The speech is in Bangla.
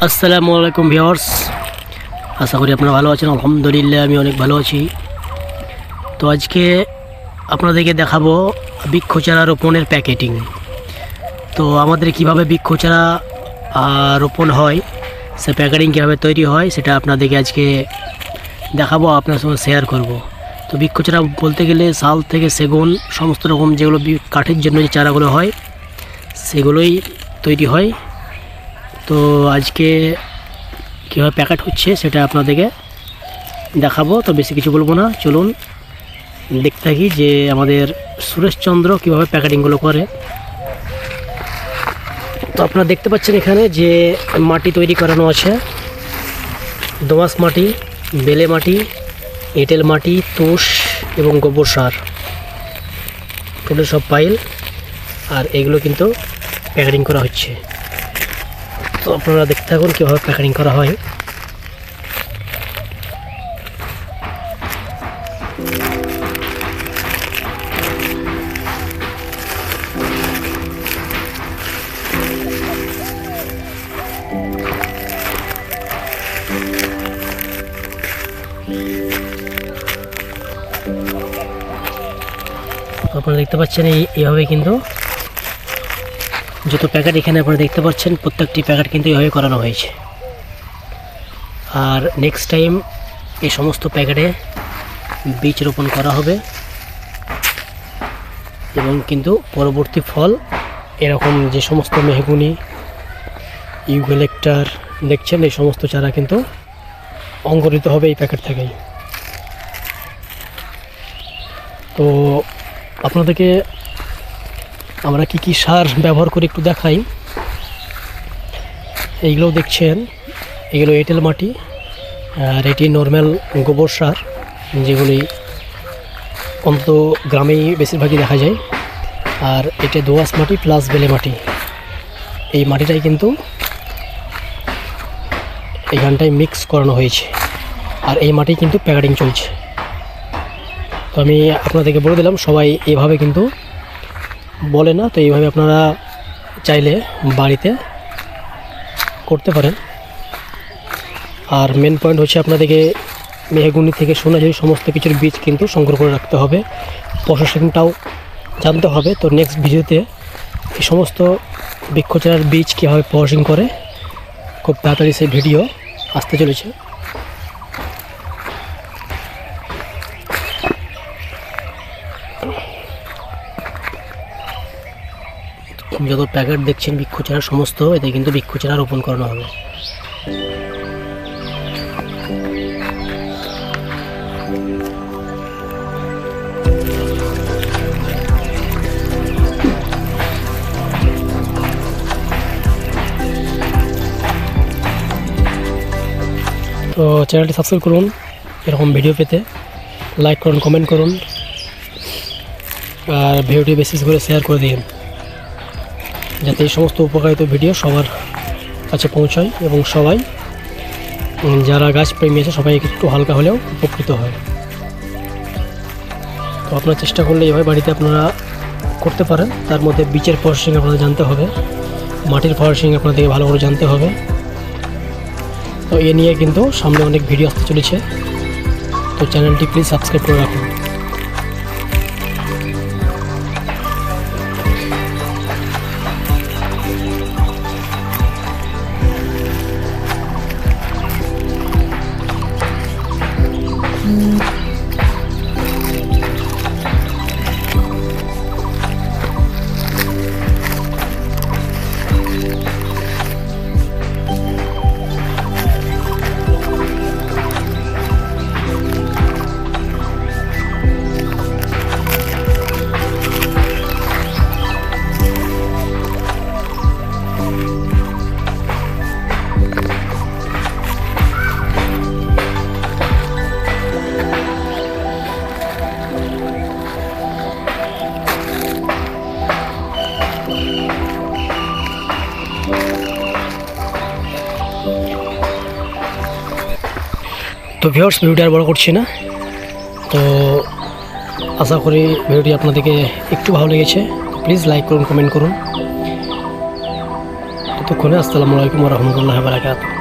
আসসালামু আলাইকুম ভিউয়ার্স, আশা করি আপনারা ভালো আছেন। আলহামদুলিল্লাহ আমি অনেক ভালো আছি। তো আজকে আপনাদেরকে দেখাবো বৃক্ষ চারা রোপণের প্যাকেটিং। তো আমাদের কিভাবে বৃক্ষ চারা রোপণ হয়, সে প্যাকেটিং কীভাবে তৈরি হয় সেটা আপনাদেরকে আজকে দেখাবো, আপনার সঙ্গে শেয়ার করব। তো বৃক্ষ চারা বলতে গেলে শাল থেকে সেগুন সমস্ত রকম যেগুলো কাঠের জন্য যে চারাগুলো হয় সেগুলোই তৈরি হয়। তো আজকে কীভাবে প্যাকেট হচ্ছে সেটা আপনাদেরকে দেখাবো। তো বেশি কিছু বলবো না, চলুন দেখতে থাকি যে আমাদের সুরেশচন্দ্র কীভাবে প্যাকেটিংগুলো করে। তো আপনারা দেখতে পাচ্ছেন এখানে যে মাটি তৈরি করানো আছে, দোআঁশ মাটি, বেলে মাটি, এঁটেল মাটি, তুষ এবং গোবর সার, টোটাল সব পাইল। আর এগুলো কিন্তু প্যাকেটিং করা হচ্ছে। তো আপনারা দেখতে থাকুন কীভাবে প্যাকেটিং করা হয়। আপনারা দেখতে পাচ্ছেন এইভাবে কিন্তু যত প্যাকেট এখানে আপনারা দেখতে পাচ্ছেন প্রত্যেকটি প্যাকেট কিন্তু এইভাবে করানো হয়েছে। আর নেক্সট টাইম এই সমস্ত প্যাকেটে বীজ রোপণ করা হবে এবং কিন্তু পরবর্তী ফল এরকম যে সমস্ত মেহগুনি, ইউক্যালিপটাস দেখছেন এই সমস্ত চারা কিন্তু অঙ্কুরিত হবে এই প্যাকেট থেকেই। তো আপনাদেরকে আমরা কি সার ব্যবহার করে একটু দেখাই। এইগুলো দেখছেন, এগুলো এঁটেল মাটি, আর এটি নর্মাল গোবর সার, যেগুলি অন্তত গ্রামেই বেশিরভাগই দেখা যায়। আর এটা দোআঁশ মাটি প্লাস বেলে মাটি, এই মাটিটাই কিন্তু এইখানটায় মিক্স করানো হয়েছে। আর এই মাটি কিন্তু প্যাকেটিং চলছে। তো আমি আপনাদেরকে বলে দিলাম, সবাই এভাবে কিন্তু বলে না, তো এইভাবে আপনারা চাইলে বাড়িতে করতে পারেন। আর মেন পয়েন্ট হচ্ছে আপনাদেরকে মেহগুনি থেকে সোনাঝুরি সমস্ত কিছুর বীজ কিন্তু সংগ্রহ করে রাখতে হবে, প্রসেসিংটাও জানতে হবে। তো নেক্সট ভিডিওতে এই সমস্ত বৃক্ষ চারার বীজ কীভাবে প্রসেসিং করে খুব তাড়াতাড়ি সেই ভিডিও আসতে চলেছে। যত প্যাকেট দেখছেন বৃক্ষ চারা সমস্ত, এতে কিন্তু বৃক্ষ চারা রোপণ করানো হবে। তো চ্যানেলটি সাবস্ক্রাইব করুন এরকম ভিডিও পেতে, লাইক করুন, কমেন্ট করুন, আর ভিডিওটি বেশি করে শেয়ার করে দিন, যাতে এই সমস্ত উপকারিত ভিডিও সবার কাছে পৌঁছায় এবং সবাই যারা গাছপ্রেমী আছে সবাই একটু হালকা হলেও উপকৃত হয়। তো আপনারা চেষ্টা করলে এইভাবে বাড়িতে আপনারা করতে পারেন। তার মধ্যে বীজের প্রসেসিং আপনাদের জানতে হবে, মাটির প্রসেসিং আপনাদেরকে ভালো করে জানতে হবে। তো এ নিয়ে কিন্তু সামনে অনেক ভিডিও আসতে চলেছে। তো চ্যানেলটি প্লিজ সাবস্ক্রাইব করে রাখুন। তো ভিউয়ার্স, ভিডিওটি আর বড় করছি না। তো আশা করি ভিডিওটি আপনাদেরকে একটু ভালো লেগেছে। প্লিজ লাইক করুন, কমেন্ট করুন। ততক্ষণে আসসালামু আলাইকুম রহমতুল্লাহ বারাকাতুহু।